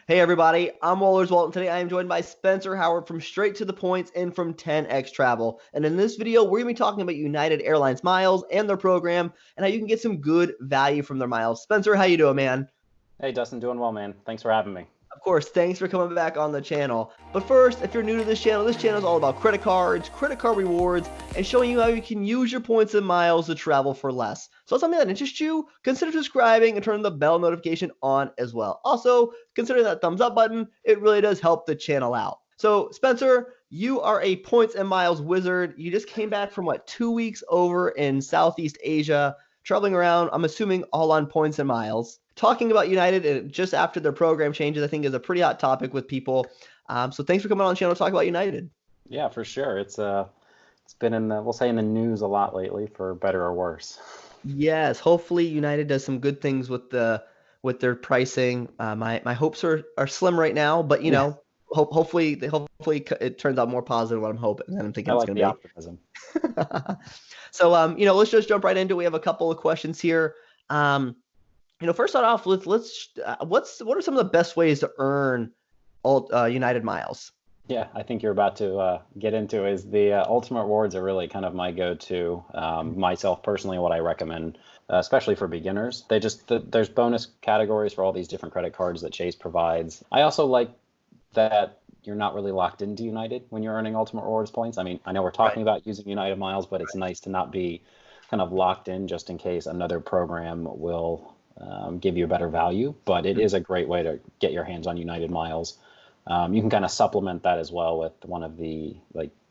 Hey everybody, I'm Wohlers Walt, and today I am joined by Spencer Howard from Straight to the Points and from 10X Travel. And in this video, we're going to be talking about United Airlines miles and their program and how you can get some good value from their miles. Spencer, how you doing, man? Hey, Dustin, doing well, man. Thanks for having me. Of course, thanks for coming back on the channel. But first, if you're new to this channel is all about credit cards, credit card rewards, and showing you how you can use your points and miles to travel for less. So if something that interests you, consider subscribing and turn the bell notification on as well. Also, consider that thumbs up button. It really does help the channel out. So Spencer, you are a points and miles wizard. You just came back from 2 weeks over in Southeast Asia, traveling around, I'm assuming all on points and miles. Talking about United and just after their program changes, I think is a pretty hot topic with people. So thanks for coming on the channel to talk about United. Yeah, for sure. It's been in the we'll say in the news a lot lately, for better or worse. Yes, hopefully United does some good things with their pricing. My hopes are slim right now, but Yeah, hopefully it turns out more positive than I'm hoping than I'm I thinking it's like going the to optimism. be. So let's just jump right into it. We have a couple of questions here. First start off with what are some of the best ways to earn United miles? Yeah, I think you're about to get into is the Ultimate Rewards are really kind of my go-to. Myself personally, what I recommend, especially for beginners. There's bonus categories for all these different credit cards that Chase provides. I also like that you're not really locked into United when you're earning Ultimate Rewards points. I mean, I know we're talking about using United miles, but it's nice to not be kind of locked in just in case another program will give you a better value. But it is a great way to get your hands on United miles. You can kind of supplement that as well with one of the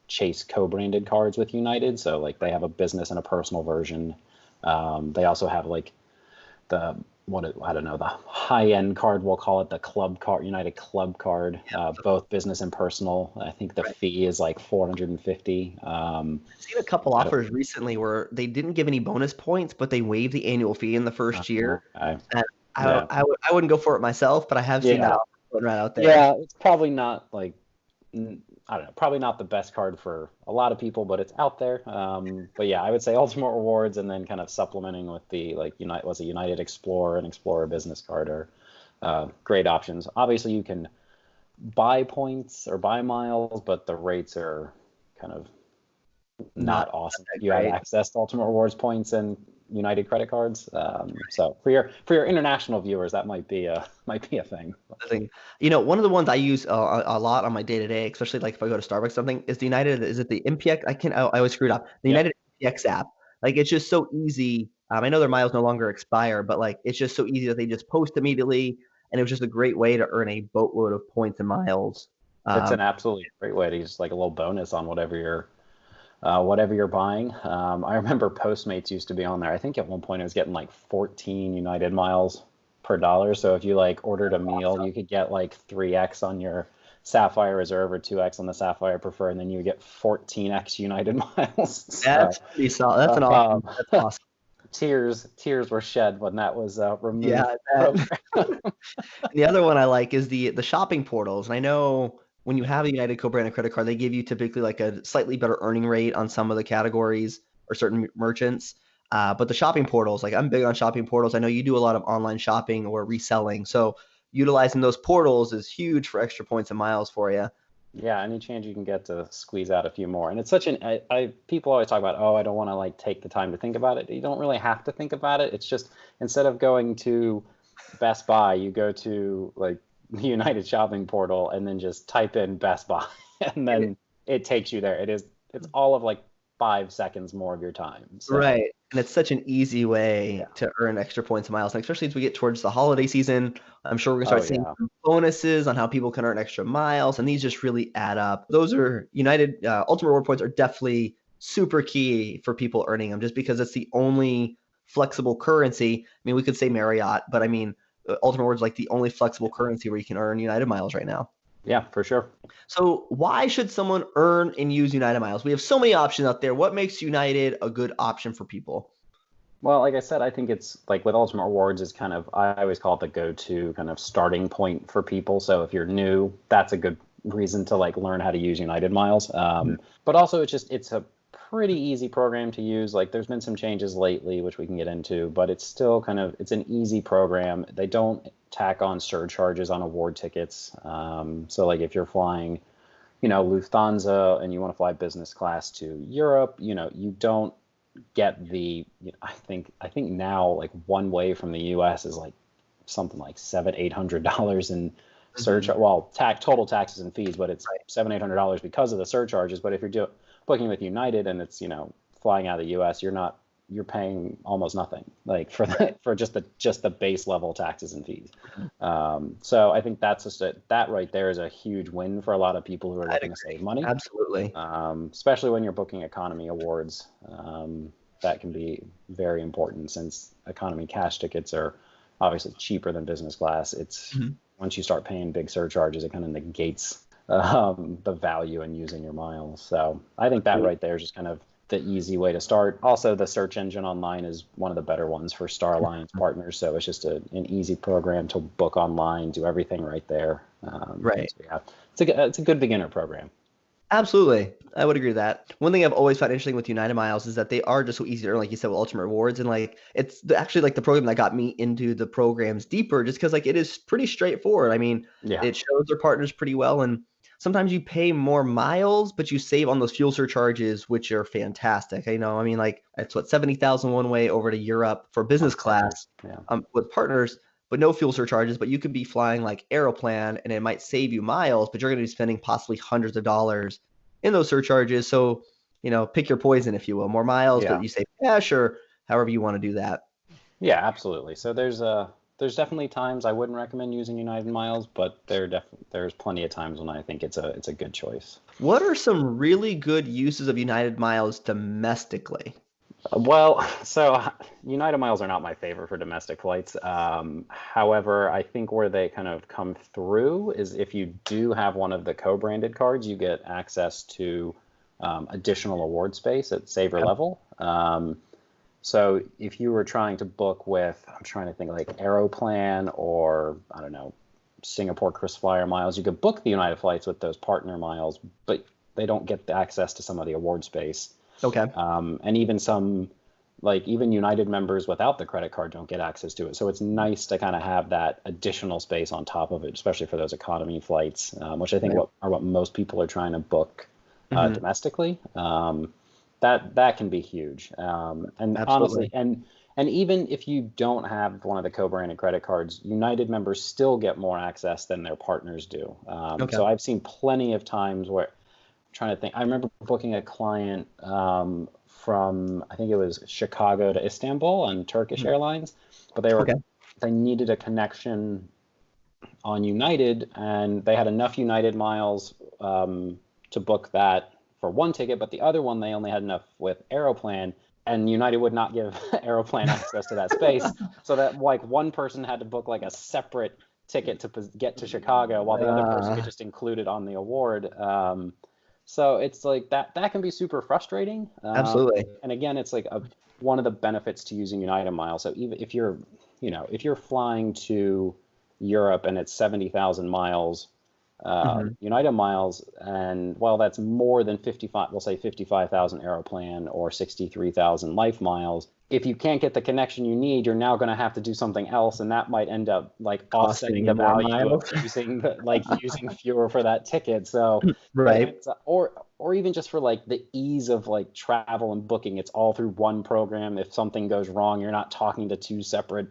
Chase co-branded cards with United. So they have a business and a personal version. They also have the I don't know, the high-end card, we'll call it the club card, United Club card, both business and personal. I think the fee is like 450. I've seen a couple offers recently where they didn't give any bonus points, but they waived the annual fee in the first year. I, And yeah, I wouldn't go for it myself, but I have seen that yeah, offer right out there. yeah. It's probably not I don't know, probably not the best card for a lot of people, but it's out there. But yeah, I would say Ultimate Rewards and then kind of supplementing with the United Explorer and Explorer Business card are great options. Obviously, you can buy points or buy miles, but the rates are kind of not awesome. That You have great. access to Ultimate Rewards points and United credit cards. So for your international viewers, that might be a thing. I think, one of the ones I use a lot on my day to day, especially like if I go to Starbucks or something, is the United. Is it the MPX? I always screw it up. The Yeah. United MPX app. Like it's just so easy. I know their miles no longer expire, but it's just so easy that they just post immediately, and it was just a great way to earn a boatload of points and miles. It's Um, an absolutely great way to use like a little bonus on whatever you're buying. I remember Postmates used to be on there. I think at one point it was getting like 14 United miles per dollar. So if you ordered a meal, you could get like 3x on your Sapphire Reserve or 2x on the Sapphire Prefer, and then you would get 14x United miles. that's So, pretty solid. That's an awesome. That's awesome. tears were shed when that was removed Yeah, from the that. program. The other one I like is the shopping portals. And I know when you have a United co-branded credit card, they give you typically like a slightly better earning rate on some of the categories or certain merchants. But the shopping portals, like I'm big on shopping portals. I know you do a lot of online shopping or reselling. So utilizing those portals is huge for extra points and miles for you. Yeah, any chance you can get to squeeze out a few more. And it's such people always talk about, oh, I don't want to take the time to think about it. You don't really have to think about it. It's just instead of going to Best Buy, you go to the United Shopping Portal and then just type in Best Buy and then it takes you there. It's all of 5 seconds more of your time. So, Right. And it's such an easy way to earn extra points and miles. And especially as we get towards the holiday season, I'm sure we're going to start seeing yeah. some bonuses on how people can earn extra miles. And these just really add up. Those are United Ultimate Reward points are definitely super key for people earning them just because it's the only flexible currency. I mean, we could say Marriott, but I mean, Ultimate Rewards like the only flexible currency where you can earn United miles right now. Yeah, for sure. So why should someone earn and use United miles? We have so many options out there. What makes United a good option for people? Well, like I said, I think it's with Ultimate Rewards is kind of, I always call it the go-to kind of starting point for people. So if you're new, that's a good reason to learn how to use United miles. But also it's a pretty easy program to use. Like there's been some changes lately, which we can get into, but it's still it's an easy program. They don't tack on surcharges on award tickets. So like if you're flying, Lufthansa and you want to fly business class to Europe, you don't get I think now like one way from the US is like something like $700-800 in surcharge. Well, total taxes and fees, but it's $700-800 because of the surcharges. But if you're booking with United and it's flying out of the US, you're paying almost nothing, like for just the base level taxes and fees. So I think that's that right there is a huge win for a lot of people who are looking to save money. Absolutely. Especially when you're booking economy awards. That can be very important since economy cash tickets are obviously cheaper than business class. It's once you start paying big surcharges, it kind of negates the value in using your miles. So I think that right there is just kind of the easy way to start. Also, the search engine online is one of the better ones for Star Alliance partners. So it's just an easy program to book online, do everything right there. Right. So yeah, it's a good beginner program. Absolutely. I would agree with that. One thing I've always found interesting with United Miles is that they are just so easy to earn, like you said, with Ultimate Rewards. And like, it's actually like the program that got me into the programs deeper, just because like it is pretty straightforward. I mean, it shows their partners pretty well. And sometimes you pay more miles, but you save on those fuel surcharges, which are fantastic. I mean, like it's 70,000 one way over to Europe for business class with partners, but no fuel surcharges. But you could be flying like Airline and it might save you miles, but you're going to be spending possibly hundreds of dollars in those surcharges. So, pick your poison, if you will. More miles, but you save cash or however you want to do that. Yeah, absolutely. So there's definitely times I wouldn't recommend using United Miles, but there's plenty of times when I think it's a good choice. What are some really good uses of United Miles domestically? Well, so United Miles are not my favorite for domestic flights. However, I think where they kind of come through is if you do have one of the co-branded cards, you get access to additional award space at saver level. So if you were trying to book with, I'm trying to think like Aeroplan or, I don't know, Singapore KrisFlyer miles, you could book the United flights with those partner miles, but they don't get the access to some of the award space. Okay. And even even United members without the credit card don't get access to it. So it's nice to kind of have that additional space on top of it, especially for those economy flights, which I think are what most people are trying to book domestically. That can be huge. And honestly, and even if you don't have one of the co-branded credit cards, United members still get more access than their partners do. So I've seen plenty of times where, I'm trying to think, I remember booking a client from, I think it was Chicago to Istanbul on Turkish Airlines, but they needed a connection on United, and they had enough United miles to book that for one ticket, but the other one they only had enough with Aeroplan, and United would not give Aeroplan access to that space, so that like one person had to book like a separate ticket to get to Chicago, while the other person could just include it on the award. So it's like that can be super frustrating. Absolutely. And again, it's like one of the benefits to using United Miles. So even if you're flying to Europe and it's 70,000 miles, United Miles, and while that's more than 55,000 Aeroplan or 63,000 Life miles, if you can't get the connection you need, you're now going to have to do something else, and that might end up like offsetting the value of using fewer for that ticket. So or even just for like the ease of like travel and booking, it's all through one program. If something goes wrong, you're not talking to two separate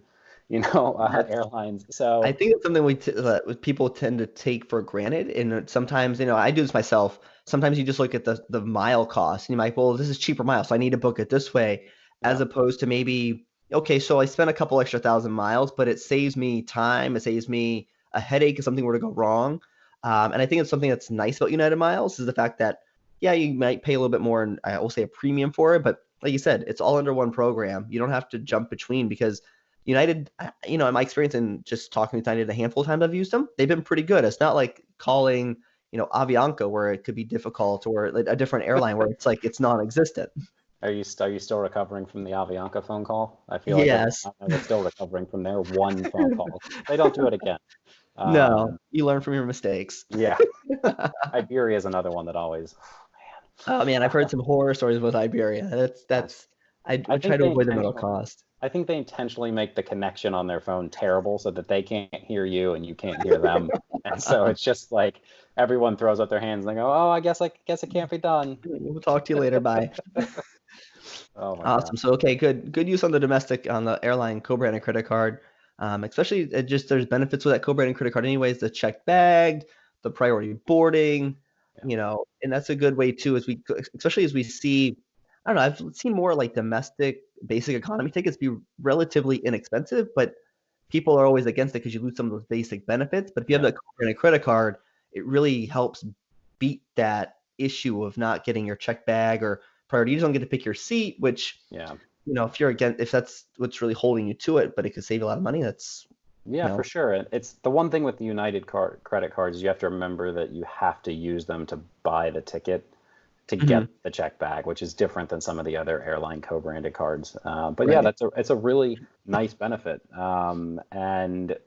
airlines. So I think it's something that people tend to take for granted. And sometimes, I do this myself. Sometimes you just look at the mile cost and you might, well, this is cheaper miles, so I need to book it this way, as opposed to maybe, okay, so I spent a couple extra 1,000 miles, but it saves me time. It saves me a headache if something were to go wrong. And I think it's something that's nice about United Miles is the fact that, you might pay a little bit more, and I will say a premium for it, but like you said, it's all under one program. You don't have to jump between, because United, in my experience and just talking with United a handful of times I've used them, they've been pretty good. It's not like calling, Avianca where it could be difficult, or like a different airline where it's like it's non-existent. Are you still recovering from the Avianca phone call? I feel like yes. they're still recovering from their one phone call. They don't do it again. No, you learn from your mistakes. Yeah. Iberia is another one that always, Oh man, I've heard some horror stories with Iberia. That's I I would try think to they avoid the middle intentionally cost. I think they intentionally make the connection on their phone terrible so that they can't hear you and you can't hear them. And so it's just like everyone throws up their hands and they go, "Oh, I guess it can't be done." We'll talk to you later. Bye. Oh my God. Awesome. So okay, good use on the domestic on the airline co-branded credit card. Especially it just there's benefits with that co-branded credit card anyways, the checked bagged, the priority boarding, Yeah. and that's a good way too as we especially as we see I don't know, I've seen more like domestic basic economy tickets be relatively inexpensive, but people are always against it because you lose some of those basic benefits. But if you have Yeah. that co-branded credit card, it really helps beat that issue of not getting your check bag or priority. You just don't get to pick your seat, which Yeah. if that's what's really holding you to it, but it could save you a lot of money. That's Yeah, you for know, sure. It's the one thing with the credit cards, you have to remember that you have to use them to buy the ticket to get mhm, the check bag, which is different than some of the other airline co-branded cards. But yeah, right. it's a really nice benefit. And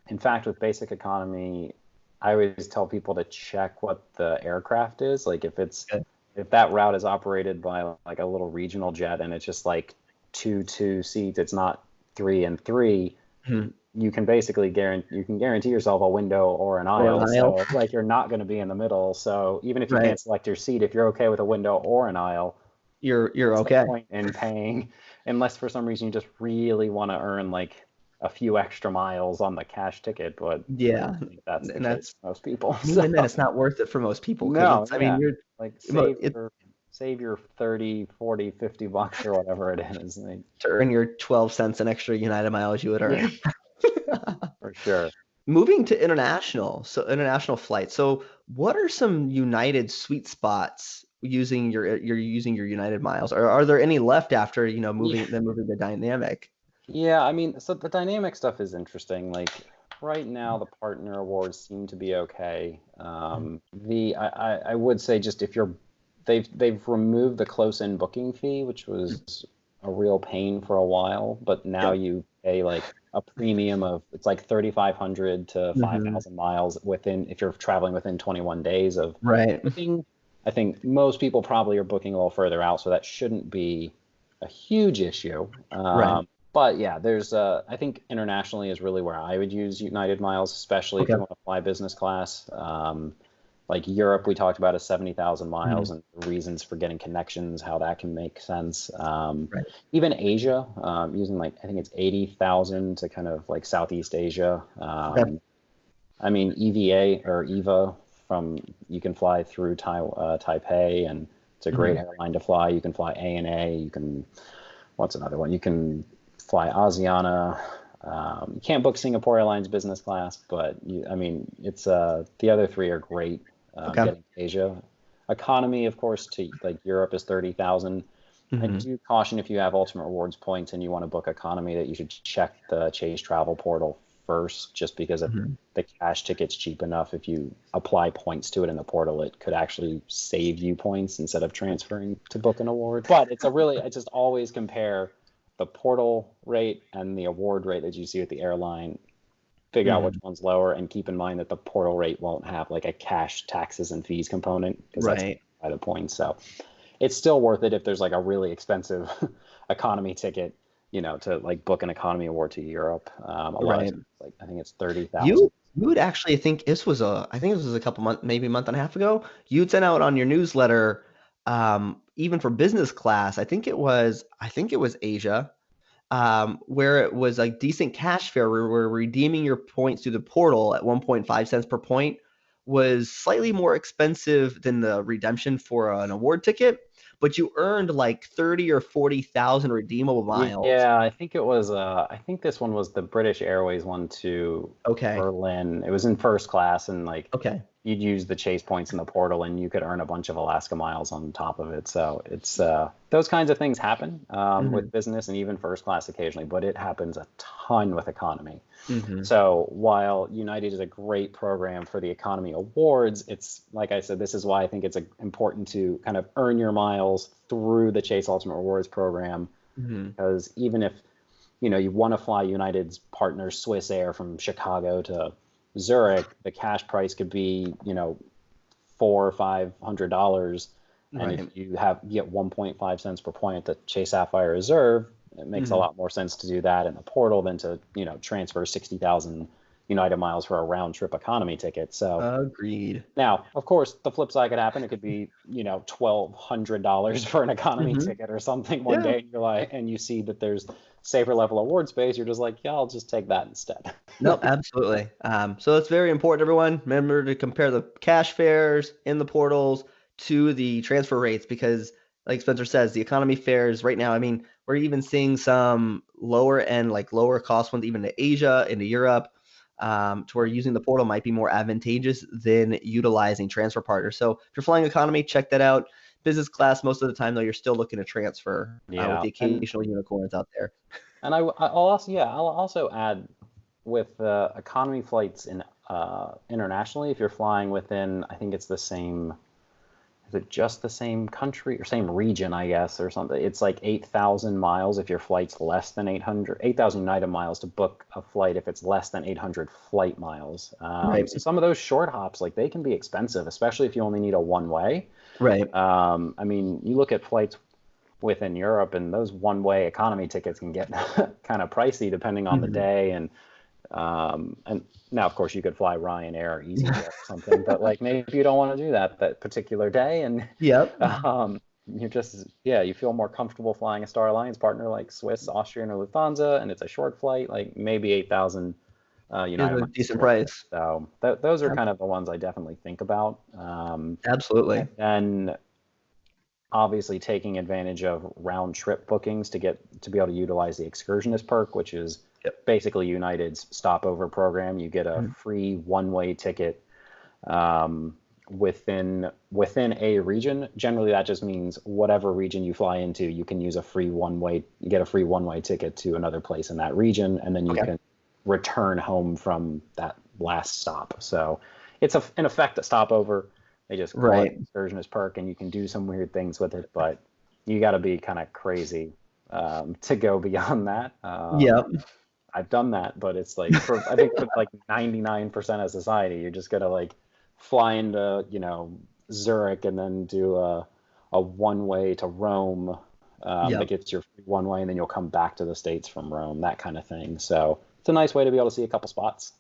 in fact, with basic economy, I always tell people to check what the aircraft is. Like Good. if that route is operated by like a little regional jet and it's just like two seats, it's not three and three, Mhm. you can basically guarantee yourself a window or an Or an aisle. aisle, So like you're not going to be in the middle. So even if you right? can't select your seat, if you're okay with a window or an aisle, You're what's the okay. point in paying unless for some reason you just really want to earn like a few extra miles on the cash ticket, but I Yeah, don't think that's the and case that's for most people. and So even then, it's not worth it for most people because no, it's. I mean, yeah. you're Like but it save your 30, 40, $50 or whatever it is. Like, to earn your 12 cents an extra United miles you would yeah, earn. for sure. Moving to international, so international flights. So, what are some United sweet spots using you're using your United miles? Or are there any left after, Yeah. moving the dynamic? Yeah, I mean, so the dynamic stuff is interesting. Like right now, the partner awards seem to be okay. I would say just if you're they've removed the close-in booking fee, which was a real pain for a while, but now Yep. you pay like a premium of it's like 3,500 to Mhm. 5,000 miles within if you're traveling within 21 days of Right. booking. I think most people probably are booking a little further out, so that shouldn't be a huge issue. Right. But yeah, there's I think internationally is really where I would use United Miles, especially if Okay. you want to fly business class. Like Europe, we talked about is 70,000 miles Mhm. and reasons for getting connections, how that can make sense. Right. Even Asia, using like I think it's 80,000 to kind of like Southeast Asia. Okay. I mean EVA or EVA from you can fly through Taipei and it's a great Mhm. airline to fly. You can fly ANA. You can what's another one? You can fly Asiana. You can't book Singapore Airlines business class, but I mean, it's the other three are great. Okay. Getting to Asia, economy, of course, to like Europe is 30,000. I Mhm. do caution if you have Ultimate Rewards points and you want to book economy that you should check the Chase Travel portal first, just because if Mhm. the cash ticket's cheap enough, if you apply points to it in the portal, it could actually save you points instead of transferring to book an award. But I just always compare the portal rate and the award rate that you see at the airline, figure out which Mhm. one's lower, and keep in mind that the portal rate won't have like a cash taxes and fees component because that's Right. by the points. So it's still worth it if there's like a really expensive economy ticket, to like book an economy award to Europe. A lot of Right. times, like I think it's 30,000. You would actually think I think this was a couple months, maybe a month and a half ago. You'd sent out on your newsletter, even for business class. I think it was Asia, where it was like decent cash fare where redeeming your points through the portal at 1.5 cents per point was slightly more expensive than the redemption for an award ticket, but you earned like 30 or 40,000 redeemable miles. Yeah, I think it was. I think this one was the British Airways one to Okay. Berlin. It was in first class, and like Okay. you'd use the chase points in the portal, and you could earn a bunch of Alaska miles on top of it. So it's those kinds of things happen Mhm. with business and even first class occasionally, but it happens a ton with economy. Mhm. So while United is a great program for the economy awards, it's like I said, this is why I think it's important to kind of earn your miles through the Chase Ultimate Rewards program Mhm. because even if you want to fly United's partner Swiss Air from Chicago to Zurich, the cash price could be $400 or $500, And if Right. you get 1.5 cents per point at the Chase Sapphire Reserve, it makes a Mhm. lot more sense to do that in the portal than to, transfer 60,000 United miles for a round trip economy ticket. So Agreed. now, of course, the flip side could happen. It could be, $1,200 for an economy Mhm. ticket or something one Yeah. day, and you're like, and you see that there's safer level award space. You're just like, yeah, I'll just take that instead. Nope, absolutely. So it's very important, everyone. Remember to compare the cash fares in the portals to the transfer rates because, like Spencer says, the economy fares right now, I mean, we're even seeing some lower end, like lower cost ones, even to Asia, into Europe, to where using the portal might be more advantageous than utilizing transfer partners. So if you're flying economy, check that out. Business class, most of the time, though, you're still looking to transfer with Yeah, the occasional unicorns out there. I'll also add with economy flights in internationally, if you're flying within, I think it's the same. Is it just the same country or same region, I guess, or something? It's like 8,000 miles if your flight's less than 8,000 United miles to book a flight if it's less than 800 flight miles. Right. So some of those short hops, like they can be expensive, especially if you only need a one way. Right. I mean, you look at flights within Europe, and those one-way economy tickets can get kind of pricey depending on the Mhm. day. And now, of course, you could fly Ryanair or EasyJet or something, but like maybe you don't want to do that particular day, and Yep. you're just you feel more comfortable flying a Star Alliance partner like Swiss, Austrian, or Lufthansa, and it's a short flight, like maybe 8,000 Is United a miles is decent worth it. price. So those are Ab kind of the ones I definitely think about. Absolutely. And then obviously taking advantage of round trip bookings to be able to utilize the excursionist perk, which is Yep. basically United's stopover program. You get a Mhm. free one-way ticket within a region. Generally, that just means whatever region you fly into, you can use a free one-way. You get a free one-way ticket to another place in that region, and then you Okay. can return home from that last stop. So it's in effect a stopover. They just call it Right. excursionist perk, and you can do some weird things with it, but you got to be kind of crazy to go beyond that. Yep. I've done that, but it's like I think for like 99% of society, you're just gonna like fly into Zurich and then do a one way to Rome that Yep. gets your one way, and then you'll come back to the States from Rome, that kind of thing. So it's a nice way to be able to see a couple spots.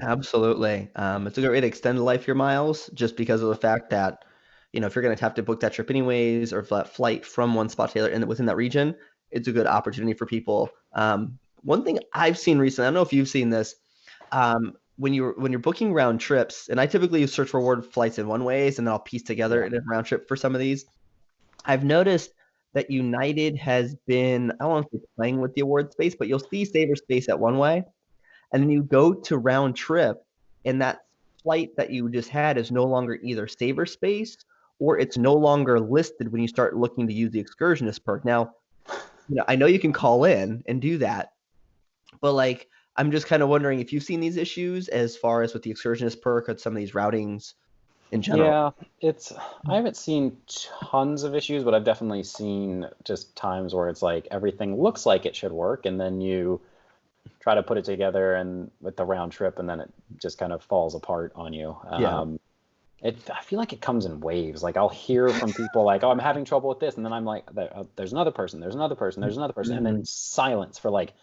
Absolutely. It's a great way to extend the life of your miles just because of the fact that, if you're going to have to book that trip anyways, or if that flight from one spot to the other and within that region, it's a good opportunity for people. One thing I've seen recently, I don't know if you've seen this, when you're booking round trips, and I typically search for reward flights in one ways, and then I'll piece together Yeah. a round trip for some of these. I've noticed that United has been, I don't want to say playing with the award space, but you'll see saver space at one way, and then you go to round trip, and that flight that you just had is no longer either saver space or it's no longer listed when you start looking to use the excursionist perk. Now, I know you can call in and do that, but like I'm just kind of wondering if you've seen these issues as far as with the excursionist perk or some of these routings in general. Yeah, I haven't seen tons of issues, but I've definitely seen just times where it's like everything looks like it should work, and then you try to put it together and with the round trip, and then it just kind of falls apart on you. Yeah. I feel like it comes in waves. Like I'll hear from people like, "Oh, I'm having trouble with this," and then I'm like, "There's another person, there's another person, there's another person," and then Mhm. silence for like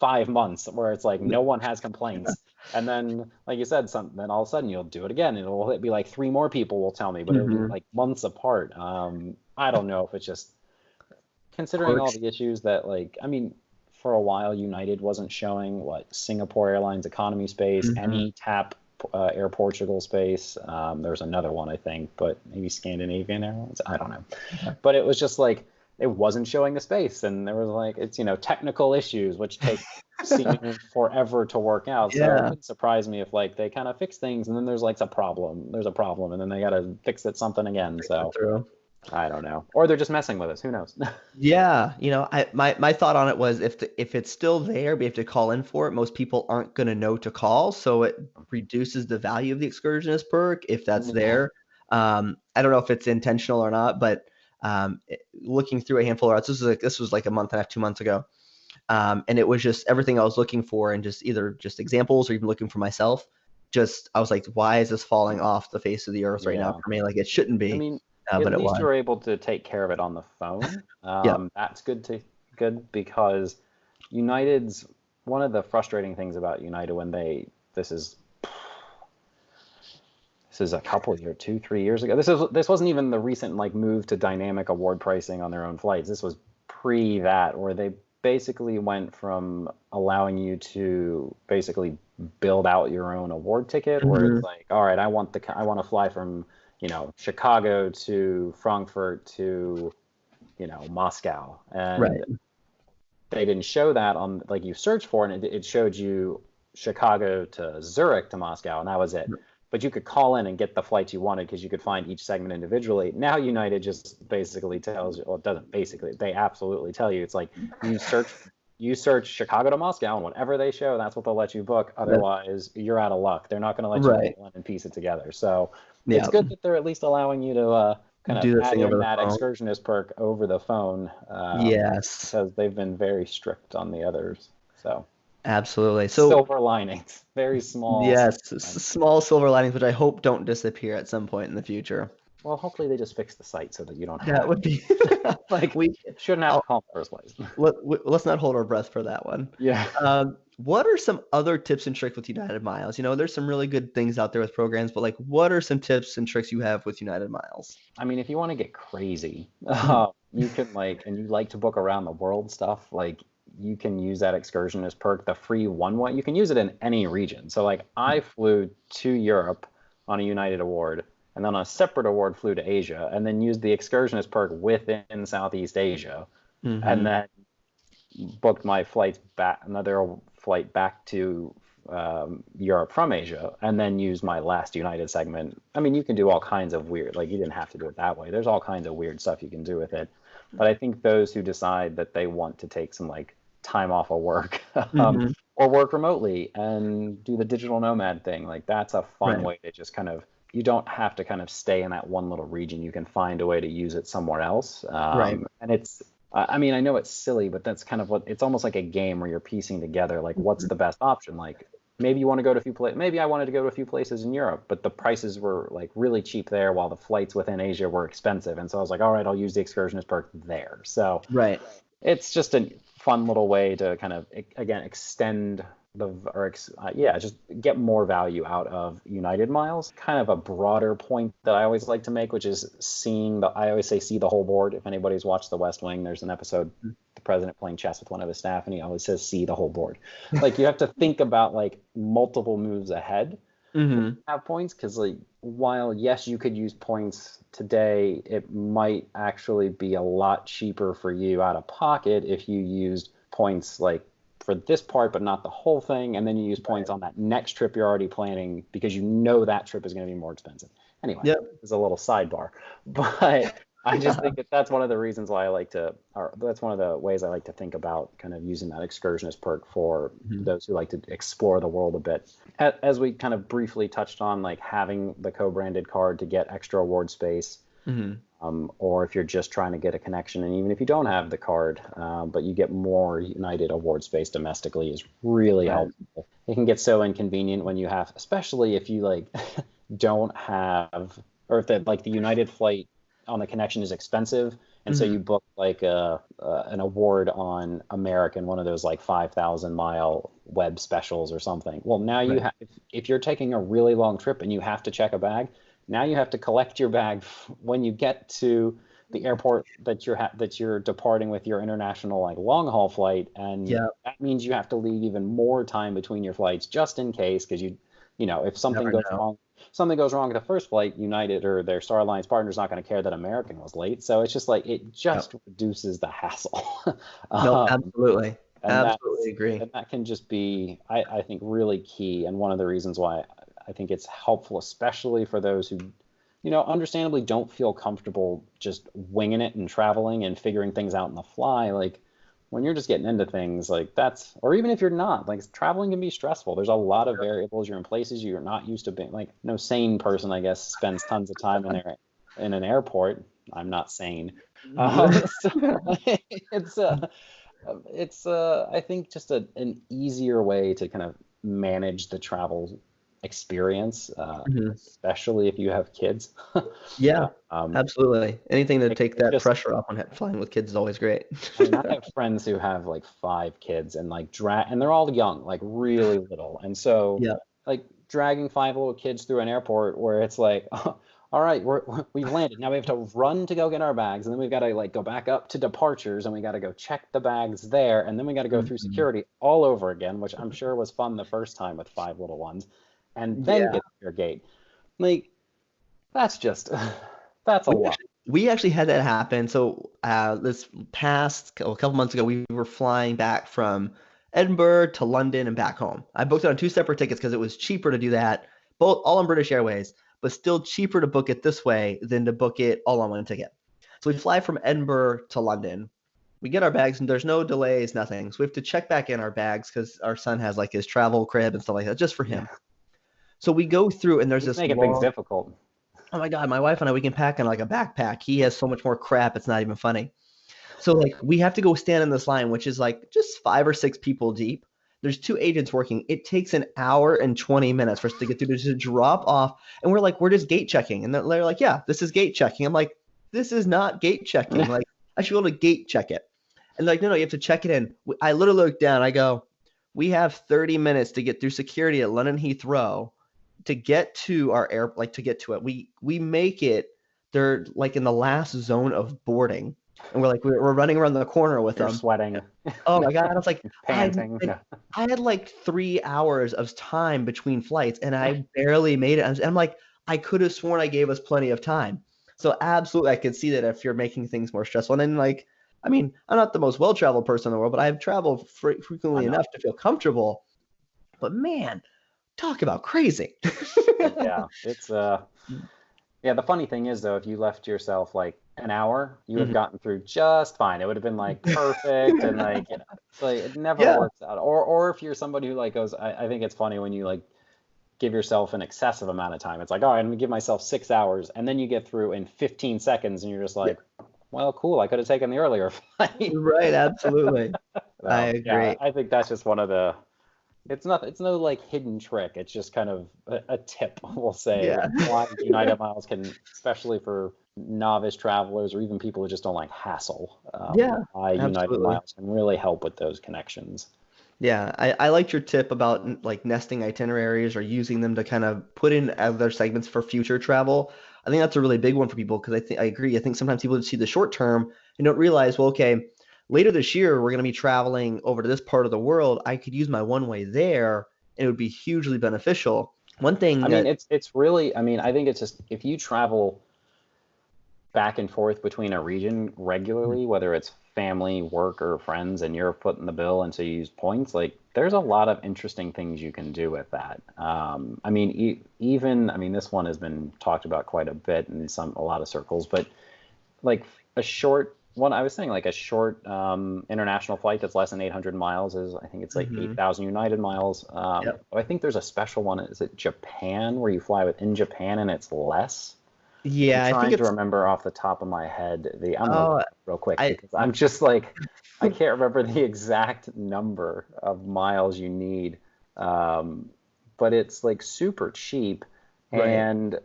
5 months where it's like no one has complaints. And then, like you said, then all of a sudden you'll do it again. It'll be like three more people will tell me, but it'll be Mhm. like months apart. I don't know if it's just considering all Quirks. the issues that like I mean, for a while United wasn't showing what Singapore Airlines economy space, Mhm. any tap Air Portugal space. There was another one I think, but maybe Scandinavian Airlines. I don't know, Okay. but it was just like it wasn't showing the space, and there was like it's technical issues which take seemingly forever to work out. So it Yeah. wouldn't surprise me if like they kind of fix things and then there's a problem, and then they got to fix it something again. Think that So through. I don't know, or they're just messing with us. Who knows? Yeah, my thought on it was if it's still there, we have to call in for it. Most people aren't going to know to call, so it reduces the value of the excursionist perk if that's Yeah. there. I don't know if it's intentional or not, but looking through a handful of routes, this was like a month and a half, 2 months ago, and it was just everything I was looking for, and just either just examples or even looking for myself. Just I was like, why is this falling off the face of the earth right now Yeah. for me? Like it shouldn't I be. mean, at but it least was. you're able to take care of it on the phone. Yep. That's good because United's one of the frustrating things about United when this is a couple of years, 2-3 years ago. This wasn't even the recent like move to dynamic award pricing on their own flights. This was pre that, where they basically went from allowing you to basically build out your own award ticket, where Hmm. it's like, all right, I want to fly from Chicago to Frankfurt to Moscow, Right. and they didn't show that on like you search for it, and it showed you Chicago to Zurich to Moscow, and that was it. But you could call in and get the flights you wanted because you could find each segment individually. Now United just basically tells you, well, it doesn't basically, they absolutely tell you. It's like you search Chicago to Moscow, and whatever they show, that's what they'll let you book. Otherwise, you're out of luck. They're not going to let you Right. call in and piece it together. So it's Yeah. good that they're at least allowing you to kind of Do this add thing over in the that phone. excursionist perk over the phone, Yes. because they've been very strict on the others. So Absolutely. So silver linings, very small yes, silver linings. small silver linings, which I hope don't disappear at some point in the future. Well, hopefully they just fix the site so that you don't That have would be like we. shouldn't have to call in the first place. Let's not hold our breath for that one. Yeah. What are some other tips and tricks with United Miles? There's some really good things out there with programs, but like, what are some tips and tricks you have with United Miles? I mean, if you want to get crazy, Mhm. you can and you like to book around the world stuff, like you can use that excursionist perk, the free one way. You can use it in any region. So like I flew to Europe on a United award, and then on a separate award flew to Asia, and then used the excursionist perk within Southeast Asia, and Mhm. then booked my flights back, another flight back to Europe from Asia, and then use my last United segment. I mean, you can do all kinds of weird, like you didn't have to do it that way. There's all kinds of weird stuff you can do with it. But I think those who decide that they want to take some like time off of work, Mhm. or work remotely and do the digital nomad thing, like that's a fun Right. way to just kind of, you don't have to kind of stay in that one little region. You can find a way to use it somewhere else. Right. And it's, I mean, I know it's silly, but that's kind of what it's almost like a game where you're piecing together like what's the best option. Like maybe you want to go to a few places. Maybe I wanted to go to a few places in Europe, but the prices were like really cheap there, while the flights within Asia were expensive. And so I was like, all right, I'll use the excursionist perk there. So Right. it's just a fun little way to kind of again extend just get more value out of United Miles. Kind of a broader point that I always like to make, which is I always say see the whole board. If anybody's watched The West Wing, there's an episode, the president playing chess with one of his staff, and he always says see the whole board. Like you have to think about like multiple moves ahead Mhm. have points, because like while yes you could use points today, it might actually be a lot cheaper for you out of pocket if you used points like for this part but not the whole thing, and then you use points on that next trip you're already planning because you know that trip is going to be more expensive. Anyway, Yep. it's a little sidebar, but I just think that's one of the reasons why or that's one of the ways I like to think about kind of using that excursionist perk for Mhm. those who like to explore the world a bit. As we kind of briefly touched on, like having the co-branded card to get extra award space, Mhm. or if you're just trying to get a connection, and even if you don't have the card, but you get more United award space domestically, is really Right. helpful. It can get so inconvenient when you have, especially if you like don't have, or if like the United flight on the connection is expensive, and so Mhm. you book like an award on American, one of those like 5,000-mile web specials or something. Well, now you Right. have, if you're taking a really long trip and you have to check a bag, now you have to collect your bag when you get to the airport that you're departing with your international like long haul flight, and Yeah. that means you have to leave even more time between your flights just in case, because if something Never goes know. wrong, with the first flight, United or their Star Alliance partner is not going to care that American was late. So it's just like it Yep. just reduces the hassle. No, um, absolutely. and Absolutely that's agree. and that can just be, I think, really key, and one of the reasons why I think it's helpful, especially for those who understandably don't feel comfortable just winging it and traveling and figuring things out on the fly. Like when you're just getting into things like that's, or even if you're not, like traveling can be stressful. There's a lot of variables. You're in places you're not used to being. Like no sane person, I guess, spends tons of time in an airport. I'm not sane. So it's I think just an easier way to kind of manage the travel experience, Mhm. especially if you have kids. Yeah, um, absolutely. Anything to it, take it's that just, pressure off when flying with kids is always great. I mean, I have friends who have like 5 kids and like and they're all young, like really little. And so Yeah. like dragging 5 little kids through an airport where it's like, all right, we've landed. Now we have to run to go get our bags, and then we've got to like go back up to departures, and we got to go check the bags there, and then we got to go through Mhm. security all over again, which I'm sure was fun the first time with 5 little ones, and then Yeah. get to your gate. Like that's just that's a We lot. actually we actually had that happen. So this past a couple months ago, we were flying back from Edinburgh to London and back home. I booked it on two separate tickets because it was cheaper to do that, both all on British Airways, but still cheaper to book it this way than to book it all on one ticket. So we fly from Edinburgh to London. We get our bags and there's no delays, nothing. So we have to check back in our bags because our son has like his travel crib and stuff like that just for Yeah, him. So we go through and there's he's this making things long. difficult. Oh my God, my wife and I, we can pack in like a backpack. He has so much more crap, it's not even funny. So like we have to go stand in this line, which is like just 5 or 6 people deep. There's two agents working. It takes an hour and 20 minutes for us to get through to drop off. And we're like, we're just gate checking. And they're like, yeah, this is gate checking. I'm like, this is not gate checking. Like I should be able to gate check it. And they're like, no, you have to check it in. I literally look down. I go, we have 30 minutes to get through security at London Heathrow to get to our air, like to get to it. We make it. They're like in the last zone of boarding, and we're like we're running around the corner with You're them. sweating, Oh my God! I was like, panting. I had like 3 hours of time between flights, and I barely made it. And I'm like, I could have sworn I gave us plenty of time. So absolutely, I could see that if you're making things more stressful, and then like, I mean, I'm not the most well-traveled person in the world, but I've traveled I frequently know. enough to feel comfortable. But man, talk about crazy. Yeah, it's yeah, the funny thing is though, if you left yourself like an hour, you would have Mhm. gotten through just fine. It would have been like perfect and like it's like it never Yeah, works out. Or if you're somebody who like goes, I think it's funny when you like give yourself an excessive amount of time. It's like, all right, I'm gonna give myself 6 hours, and then you get through in 15 seconds, and you're just yeah, like, well, cool, I could have taken the earlier flight. right, absolutely. I Yeah, agree. I think that's just one of the it's no like hidden trick. It's just kind of a tip, we'll say, Yeah, like why United Miles can, especially for novice travelers or even people who just don't like hassle, yeah, why United absolutely. Miles can really help with those connections. Yeah, I liked your tip about like nesting itineraries or using them to kind of put in other segments for future travel. I think that's a really big one for people because I agree. I think sometimes people just see the short term and don't realize, well, okay, later this year we're going to be traveling over to this part of the world. I could use my one way there, and it would be hugely beneficial. One I thing mean, that, it's really, I mean, I think it's just if you travel back and forth between a region regularly, whether it's family, work, or friends, and you're footing the bill, and so you use points, like there's a lot of interesting things you can do with that. I mean, even, I mean, this one has been talked about quite a bit in a lot of circles, but like a short one, I was saying like a short international flight that's less than 800 miles is, I think it's like Mhm. 8,000 United miles. Yep. But I think there's a special one. Is it Japan where you fly within Japan and it's less? I'm Yeah, I think trying to it's, remember off the top of my head. I'm gonna look oh, it up real quick I, because I'm just like I can't remember the exact number of miles you need. Um, but it's like super cheap. right. And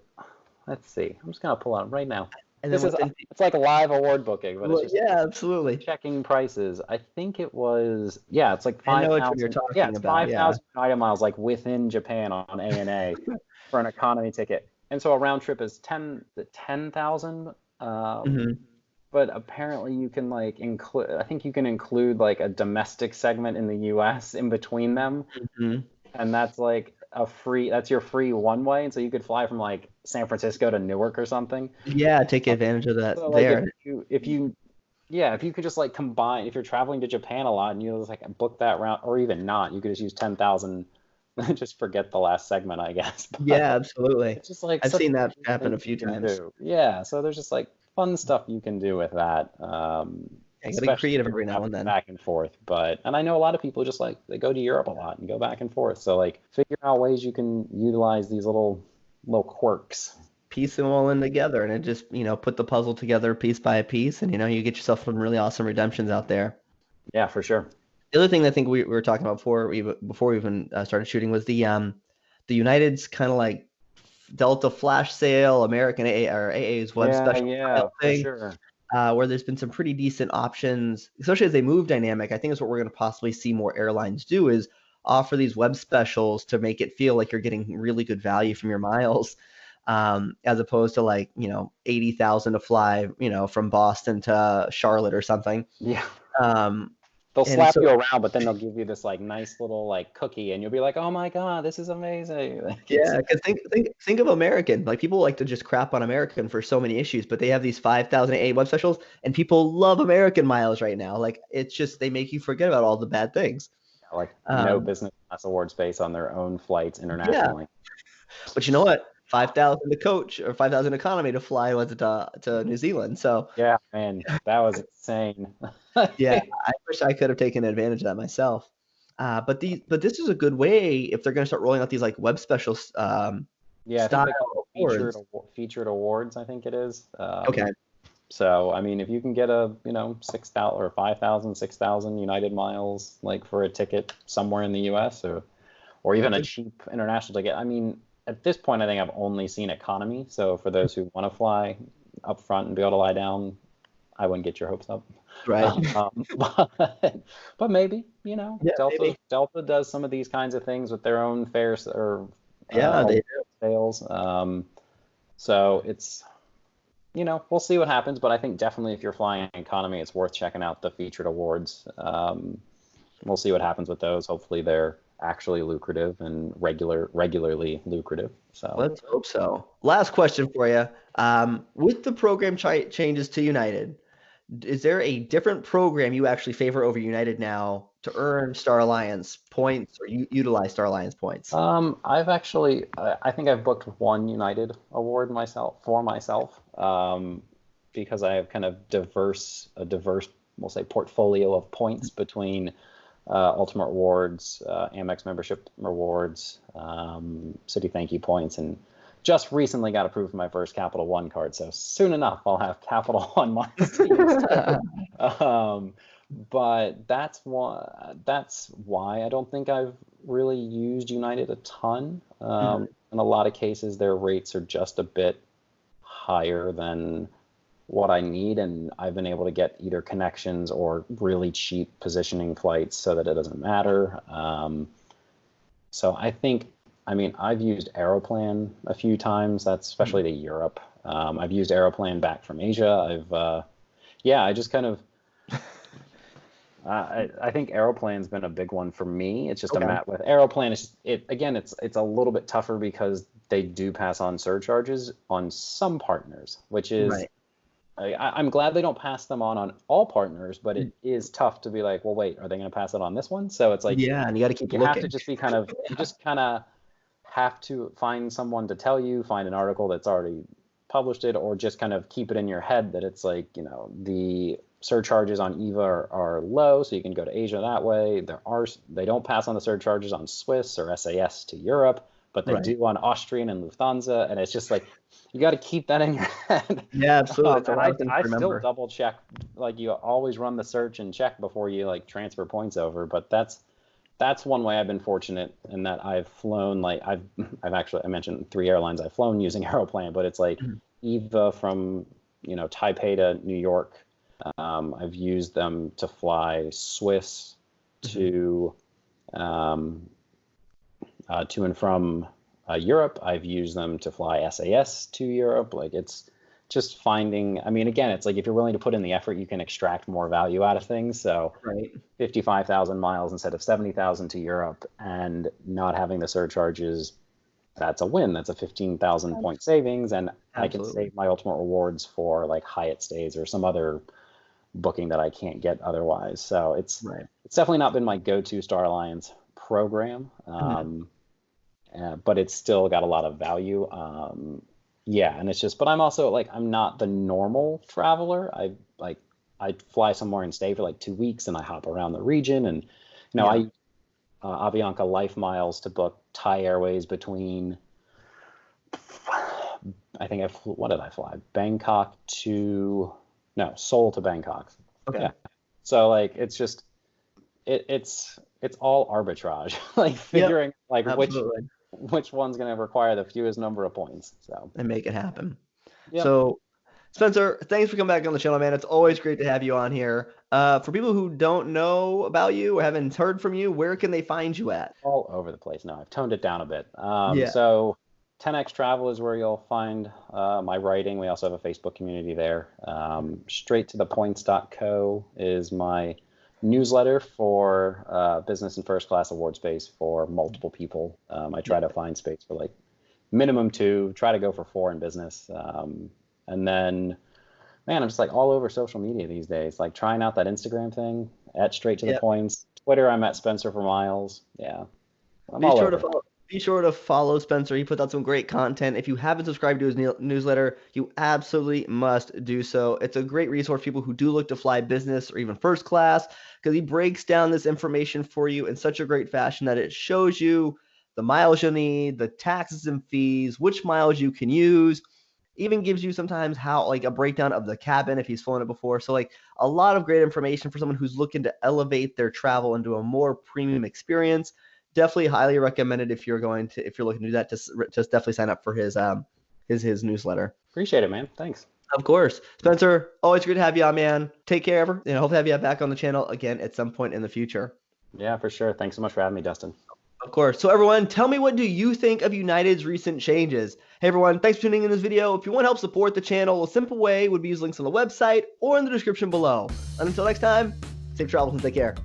let's see. I'm just gonna pull out right now. And then This is within, it's like a live award booking, but it's well, just yeah, absolutely. checking prices. I think it was yeah, it's like I five know which one you're thousand. Yeah, talking it's about. five Yeah. thousand United miles like within Japan on ANA for an economy ticket. And so a round trip is 10,000. Um, Hmm. but apparently you can like include, I think you can include like a domestic segment in the US in between them. Hmm. And that's like that's your free one way. And so you could fly from like San Francisco to Newark or something. Yeah, take advantage of that So like there. if you yeah, if you could just like combine, if you're traveling to Japan a lot and you just like book that route, or even not, you could just use 10,000, just forget the last segment, I guess. But Yeah, absolutely. it's just like I've such seen that fun happen a things you few can times. do. Yeah, so there's just like fun stuff you can do with that, Yeah, you gotta be especially creative when every you're now and traveling then. back and forth. And I know a lot of people just like they go to Europe a lot and go back and forth. So like figure out ways you can utilize these little quirks. Piece them all in together and it just, put the puzzle together piece by piece and you get yourself some really awesome redemptions out there. Yeah, for sure. The other thing I think we were talking about before we even started shooting was the United's kind of like Delta flash sale, American AA's web special Yeah, mile for thing, sure. where there's been some pretty decent options, especially as they move dynamic. I think that's what we're going to possibly see more airlines do is offer these web specials to make it feel like you're getting really good value from your miles, as opposed to like 80,000 to fly from Boston to Charlotte or something. Yeah. Um, They'll and slap so you around, but then they'll give you this like nice little like cookie, and you'll be like, "Oh my God, this is amazing!" Like, yeah, because think of American. Like people like to just crap on American for so many issues, but they have these 5,000 web specials, and people love American miles right now. Like it's just they make you forget about all the bad things. like no Um, business class award space on their own flights yeah, internationally. but you know what? 5,000 to coach or 5,000 economy to fly was to New Zealand. So Yeah, man, that was insane. yeah, I wish I could have taken advantage of that myself. But this is a good way if they're going to start rolling out these like web specials Yeah, I think style they call it awards. featured awards. I think it is. Okay, So I mean, if you can get a 6,000 or 5,000, 6,000 United miles like for a ticket somewhere in the U.S. or even that's a a, cheap international ticket. I mean, at this point, I think I've only seen economy. So for those who want to fly up front and be able to lie down, I wouldn't get your hopes up. right. But maybe, Yeah, maybe. Delta does some of these kinds of things with their own fares or Yeah, they sales. So it's, we'll see what happens. But I think definitely if you're flying economy, it's worth checking out the featured awards. We'll see what happens with those. Hopefully they're actually lucrative and regularly lucrative. So let's hope so. Last question for you. With the program changes to United, is there a different program you actually favor over United now to earn Star Alliance points or utilize Star Alliance points? I've actually, I think I've booked one United award myself, because I have kind of a diverse, we'll say, portfolio of points between Ultimate Rewards, Amex membership rewards, City Thank You points, and just recently got approved for my first Capital One card. So soon enough, I'll have Capital One miles to use. But that's why I don't think I've really used United a ton. Mhm. In a lot of cases, their rates are just a bit higher than what I need, and I've been able to get either connections or really cheap positioning flights so that it doesn't matter. So I mean, I've used Aeroplan a few times. That's especially to Europe. I've used Aeroplan back from Asia. I just kind of, I think Aeroplan's been a big one for me. It's just a Okay. mat with Aeroplan. It's a little bit tougher because they do pass on surcharges on some partners, which is, Right. I'm glad they don't pass them on all partners, but it is tough to be like, well, wait, are they going to pass it on this one? So it's like Yeah, and you got to keep you have to looking. just you just kind of have to find someone to tell you, find an article that's already published it, or just kind of keep it in your head that it's like, the surcharges on EVA are low, so you can go to Asia that way. They don't pass on the surcharges on Swiss or SAS to Europe, but they Right. do on Austrian and Lufthansa, and it's just like you got to keep that in your head. Yeah, absolutely. It's a And lot I of things I to still remember. double check, like you always run the search and check before you like transfer points over, but that's one way I've been fortunate in that I've flown like I've actually I mentioned 3 airlines I've flown using Aeroplan, but it's like Mhm. EVA from Taipei to New York. I've used them to fly Swiss Mhm. um, to and from Europe. I've used them to fly SAS to Europe. Like it's just finding. I mean, again, it's like if you're willing to put in the effort, you can extract more value out of things. So Right. 55,000 miles instead of 70,000 to Europe, and not having the surcharges, that's a win. That's a 15,000 point savings, and I can Absolutely. save my ultimate rewards for like Hyatt stays or some other booking that I can't get otherwise. So Right. it's definitely not been my go-to Star Alliance program, Mhm. but it's still got a lot of value. Yeah, and it's just, but I'm also like I'm not the normal traveler. I fly somewhere and stay for like 2 weeks, and I hop around the region, and Yeah. I Avianca Life Miles to book Thai Airways between, I think what did I fly? Bangkok to, no, Seoul to Bangkok. Okay. Yeah. So like it's just it's all arbitrage, like Yep. figuring like which Absolutely. which one's going to require the fewest number of points. So, and make it happen. yep. So, Spencer, thanks for coming back on the channel, man. It's always great to have you on here. For people who don't know about you or haven't heard from you, where can they find you at? All over the place. No, I've toned it down a bit. Yeah. So 10x Travel is where you'll find my writing. We also have a Facebook community there. Straight-to-the-points.co is my newsletter for business and first class award space for multiple people. I try to find space for like minimum 2, try to go for 4 in business. And then, man, I'm just like all over social media these days, like trying out that Instagram thing at Straight to the Points. Twitter, I'm at Spencer for Miles. Yeah. Be sure to follow Spencer. He puts out some great content. If you haven't subscribed to his newsletter, you absolutely must do so. It's a great resource for people who do look to fly business or even first class, because he breaks down this information for you in such a great fashion that it shows you the miles you'll need, the taxes and fees, which miles you can use, even gives you sometimes how like a breakdown of the cabin if he's flown it before. So like a lot of great information for someone who's looking to elevate their travel into a more premium experience. Definitely highly recommended if you're looking to do that. Just definitely sign up for his newsletter. Appreciate it, man. Thanks. Of course, Spencer. Always good to have you on, man. Take care, and hope to have you back on the channel again at some point in the future. Yeah, for sure. Thanks so much for having me, Dustin. Of course. So everyone, tell me, what do you think of United's recent changes? Hey everyone, thanks for tuning in this video. If you want to help support the channel, a simple way would be use links on the website or in the description below. And until next time, safe travels and take care.